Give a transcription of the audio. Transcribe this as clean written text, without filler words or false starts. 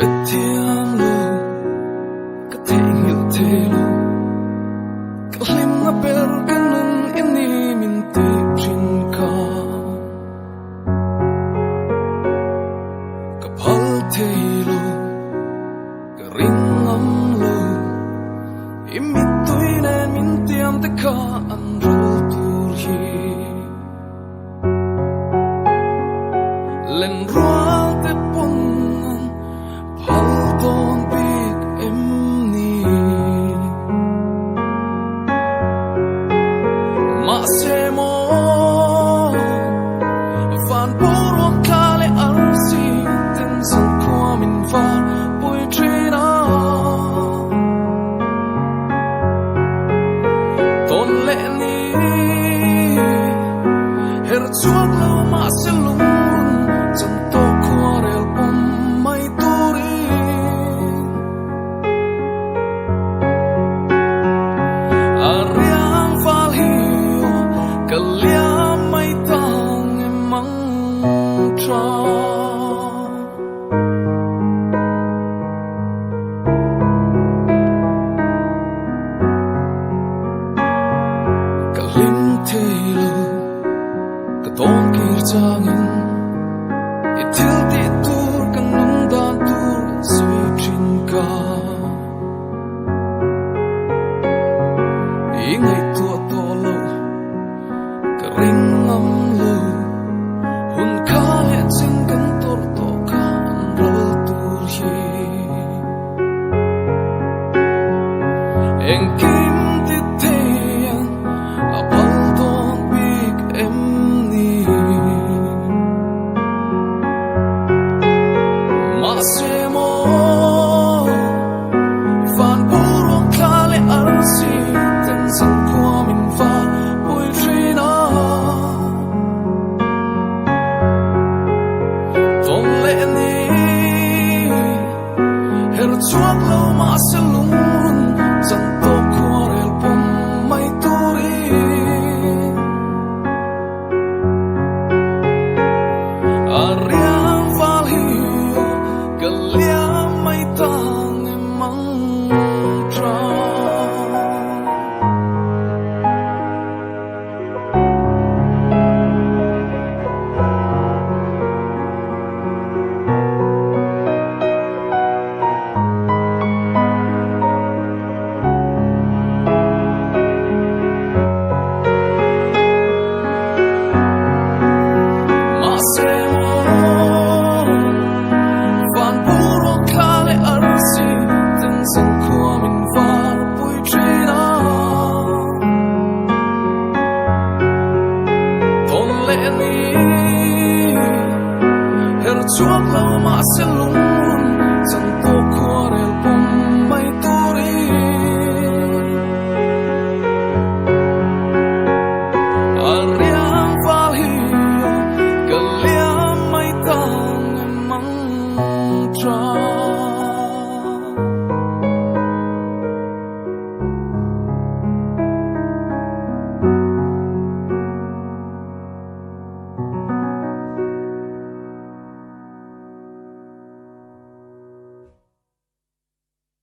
thiam lu ka thengil thelu ka hlim na per kanun inni min ti phin ka ka phal thelu ka ring am lu imit tuine min tiam te ka an rul tur hi len rual te pon phal ton big em ni ma se mo van puro kale arsi ten san kwa min van pui trina ton le ni her chuak lo ma se lung chan to kwarel pom mai turi ariang fal hiu kalyam mai tang emang tra kalim thelu katon kir changin itil ti tur kan nung dan tur sui trin ka ingai tua to lo ka ring am lo hun ka le ching kan tor to ka an rol tur hi eng kim ti theyan a pal don big em ni ma se mo van puro kale arsi ten san kwa min va pui trina ton le ni her chuak lo ma se lung chan to kwarel pom mai turi ariang fal hiu kalyam mai tang emang tra ma se mo van puro kale arsi ten san kwa min var pui trina ton le ni her chuak lo ma se lung